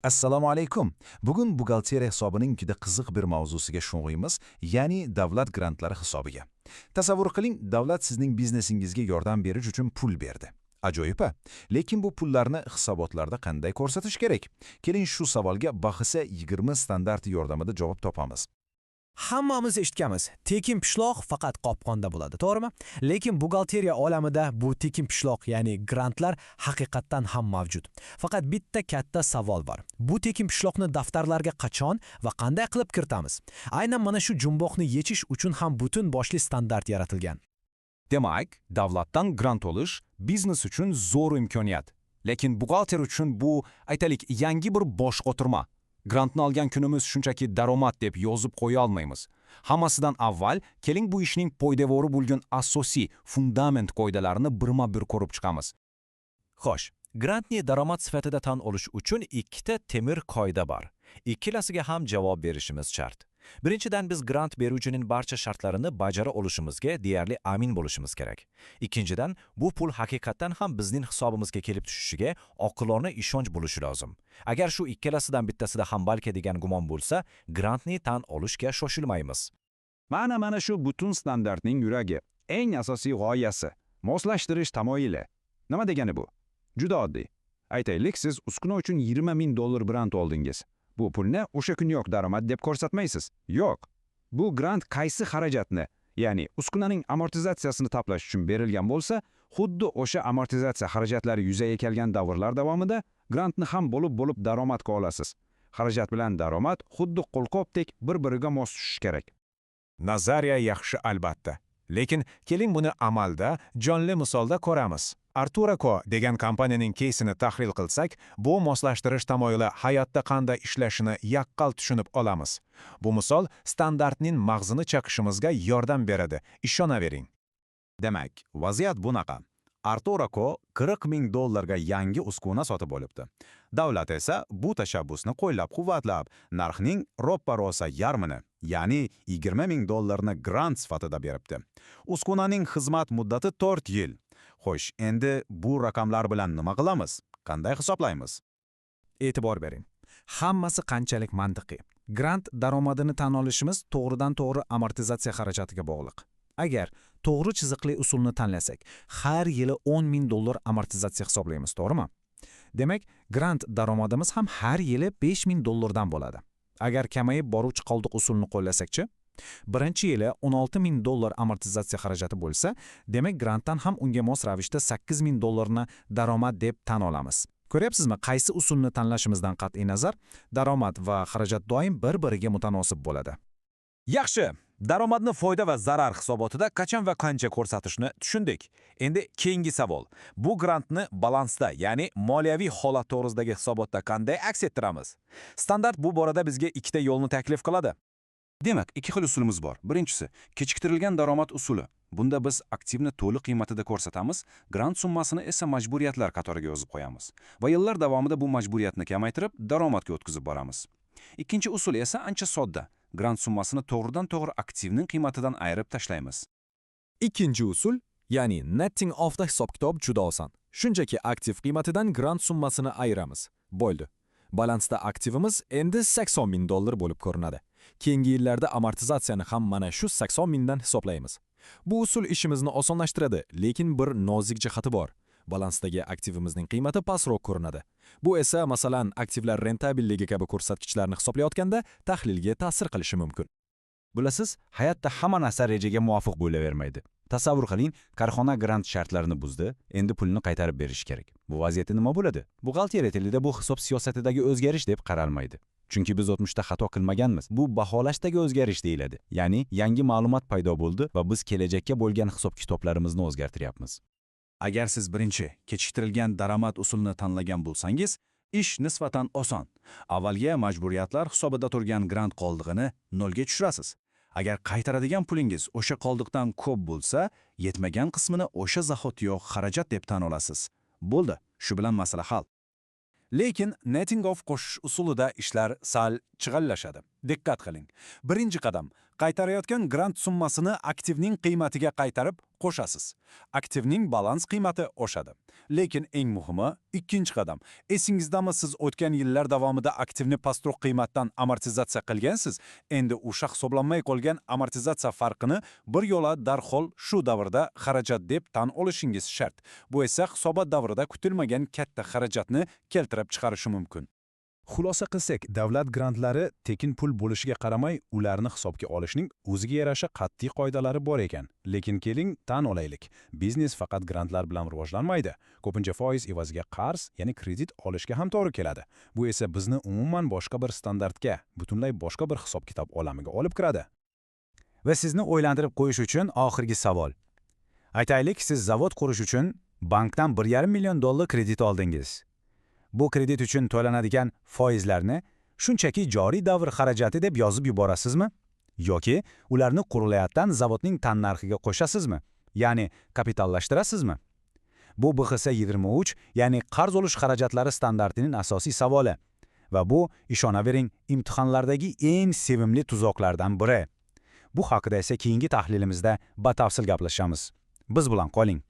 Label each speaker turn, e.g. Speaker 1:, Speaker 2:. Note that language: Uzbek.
Speaker 1: Assalomu alaykum. Bugun buxgalteriya hisobining juda qiziq bir mavzusiga sho'ng'iymiz, ya'ni davlat grantlari hisobiga. Tasavvur qiling, davlat sizning biznesingizga yordam berish uchun pul berdi. Ajoyib-a? Lekin bu pullarni hisobotlarda qanday ko'rsatish kerak? Keling shu savolga bahisa 20 standarti yordamida javob topamiz.
Speaker 2: Hammamiz eshitganmiz. Tekin pishloq faqat qopqonda bo'ladi, to'g'rimi? Lekin buxgalteriya olamida bu tekin pishloq, ya'ni grantlar haqiqatdan ham mavjud. Faqat bitta katta savol bor. Bu tekin pishloqni daftarlarga qachon va qanday qilib kiritamiz? Aynan mana shu jumboqni yechish uchun ham butun boshli standart yaratilgan.
Speaker 3: Demak, davlatdan grant olish biznes uchun zo'r imkoniyat. Lekin buxgalter uchun bu, aytaylik, yangi bir bosh qotirma. Grantni olgan kunimiz shunchaki daromad deb yozib qo'ya olmaymiz. Hammasidan avval keling bu ishning poydevori bo'lgan asosiy fundament qoidalarini birma-bir ko'rib chiqamiz.
Speaker 4: Xo'sh, grantni daromad sifatida tan olish uchun ikkita temir qoida bor. Ikkalasiga ham javob berishimiz shart. Birinchidan biz grant beruvchining barcha shartlarini bajara olishimizga deyarli amin bo'lishimiz kerak. Ikkinchidan, bu pul haqiqatdan ham bizning hisobimizga kelib tushishiga oqilona ishonch bo'lishi lozim. Agar shu ikkalasidan bittasida ham balki degan gumon bo'lsa, grantni tan olishga shoshilmaymiz.
Speaker 3: Mana shu butun standartning yuragi, eng asosiy g'oyasi, moslashtirish tamoyili. Nima degani bu? Juda oddiy. Aytaylik, siz uskuna uchun 20 ming dollar grant oldingiz. Bu pulni o'sha kuniyoq daromad deb ko'rsatmaysiz. Yo'q. Bu grant qaysi xarajatni, ya'ni uskunaning amortizatsiyasini taplash uchun berilgan bo'lsa, xuddi o'sha amortizatsiya xarajatlari yuzaga kelgan davrlar davomida grantni ham bo'lib daromadga olasiz. Xarajat bilan daromad xuddi qo'lqopdek bir-biriga mos tushishi kerak.
Speaker 5: Nazariya yaxshi albatta. Lekin keling buni amalda, jonli misolda ko'ramiz. Arturaco degan kompaniyaning keysini tahlil qilsak, bu moslashtirish tamoyili hayotda qanday ishlashini yaqqol tushunib olamiz. Bu misol standartning mag'zini chaqishimizga yordam beradi, ishonavering.
Speaker 6: Demak, vaziyat bunaqa. Arturaco 40 ming dollarga yangi uskuna sotib olibdi. Davlat esa bu tashabbusni qo'llab-quvvatlab, narxning roppa-rosa yarmini, ya'ni 20 ming dollarni grant sifatida beribdi. Uskunaning xizmat muddati 4 yil. Xo'sh, endi bu raqamlar bilan nima qilamiz? Qanday hisoblaymiz?
Speaker 2: E'tibor bering. Hammasi qanchalik mantiqiy. Grant daromadini tan olishimiz to'g'ridan-to'g'ri amortizatsiya xarajatiga bog'liq. Agar to'g'ri chiziqli usulni tanlasak, har yili 10 ming dollar amortizatsiya hisoblaymiz, to'g'rimi? Demak, grant daromadimiz ham har yili 5 ming dollardan bo'ladi. Agar kamayib boruvchi qoldiq usulni qo'llasakchi, birinchi yili 16 ming dollar amortizatsiya xarajati bo'lsa, demak grantdan ham unga mos ravishda 8 ming dollarni daromad deb tan olamiz. Ko'ryapsizmi, qaysi usulni tanlashimizdan qat'iy nazar, daromad va xarajat doim bir-biriga mutanosib bo'ladi.
Speaker 4: Yaxshi, daromadni foyda va zarar hisobotida qachon va qancha ko'rsatishni tushundik. Endi keyingi savol. Bu grantni balansda, ya'ni moliyaviy holat to'g'risidagi hisobotda qanday aks ettiramiz? Standart bu borada bizga ikkita yo'lni taklif qiladi.
Speaker 7: Demak, ikki xil usulimiz bor. Birinchisi, kechiktirilgan daromad usuli. Bunda biz aktivni to'liq qiymatida ko'rsatamiz, grant summasini esa majburiyatlar qatoriga yozib qo'yamiz va yillar davomida bu majburiyatni kamaytirib, daromadga o'tkazib boramiz. Ikkinchi usul esa ancha sodda. Grant summasini to'g'ridan-to'g'ri aktivning qiymatidan ayirib tashlaymiz.
Speaker 2: Ikkinchi usul, ya'ni netting offda hisob-kitob juda oson. Shunchaki aktiv qiymatidan grant summasini ayiramiz. Bo'ldi. Balansda aktivimiz endi 80 ming dollar bo'lib ko'rinadi. Keyingi yillarda amortizatsiyani ham mana shu 80 mingdan hisoblaymiz. Bu usul ishimizni osonlashtiradi, lekin bir nozik jihati bor. Balansdagi aktivimizning qiymati pastroq ko'rinadi. Bu esa, masalan, aktivlar rentabelligi kabi ko'rsatkichlarni hisoblayotganda tahlilga ta'sir qilishi mumkin.
Speaker 6: Bilasiz, hayotda hamma narsa rejaga muvofiq bo'lavermaydi. Tasavvur qiling, korxona grant shartlarini buzdi, endi pulni qaytarib berish kerak. Bu vaziyatda nima bo'ladi? Buxgalteriya tilida bu hisob siyosatidagi o'zgarish deb qaralmaydi. Chunki biz o'tmishda xato qilmaganmiz. Bu baholashdagi o'zgarish deyiladi. Ya'ni yangi ma'lumot paydo bo'ldi va biz kelajakka bo'lgan hisob-kitoblarimizni o'zgartiryapmiz.
Speaker 1: Agar siz birinchi kechiktirilgan daromad usulini tanlagan bo'lsangiz, ish nisbatan oson. Avvalgi majburiyatlar hisobida turgan grant qoldig'ini nolga tushirasiz. Agar qaytaradigan pulingiz o'sha qoldiqdan ko'p bo'lsa, yetmagan qismini o'sha zahotiyoq xarajat deb tan olasiz. Bo'ldi, shu bilan masala hal.
Speaker 4: Lekin netting off qo'shish usulida ishlar sal chig'allashadi.
Speaker 1: Diqqat qiling. Birinchi qadam, qaytarayotgan grant summasini aktivning qiymatiga qaytarib qo'shasiz. Aktivning balans qiymati oshadi. Lekin eng muhimi, ikkinchi qadam. Esingizdami, siz o'tgan yillar davomida aktivni pastroq qiymatdan amortizatsiya qilgansiz, endi o'sha hisoblanmay qolgan amortizatsiya farqini bir yo'la darhol shu davrda xarajat deb tan olishingiz shart. Bu esa hisobot davrida kutilmagan katta xarajatni keltirib chiqarishi mumkin.
Speaker 6: Xulosa qilsak, davlat grantlari tekin pul bo'lishiga qaramay, ularni hisobga olishning o'ziga yarasha qat'iy qoidalari bor ekan. Lekin keling, tan olaylik. Biznes faqat grantlar bilan rivojlanmaydi. Ko'pincha foiz evaziga qarz, ya'ni kredit olishga ham to'g'ri keladi. Bu esa bizni umuman boshqa bir standartga, butunlay boshqa bir hisob-kitob olamiga olib kiradi.
Speaker 2: Va sizni o'ylantirib qo'yish uchun oxirgi savol. Aytaylik, siz zavod qurish uchun bankdan $1,5 million kredit oldingiz. Bu kredit uchun to'lanadigan foizlarni shunchaki joriy davr xarajati deb yozib yuborasizmi? Yoki ularni qurilayotgan zavodning tannarxiga qo'shasizmi? Ya'ni kapitallashtirasizmi? Bu BXS 23, ya'ni qarz olish xarajatlari standartining asosiy savoli. Va bu, ishonavering, imtihonlardagi eng sevimli tuzoqlardan biri. Bu haqida esa keyingi tahlilimizda batafsil gaplashamiz. Biz bilan qoling.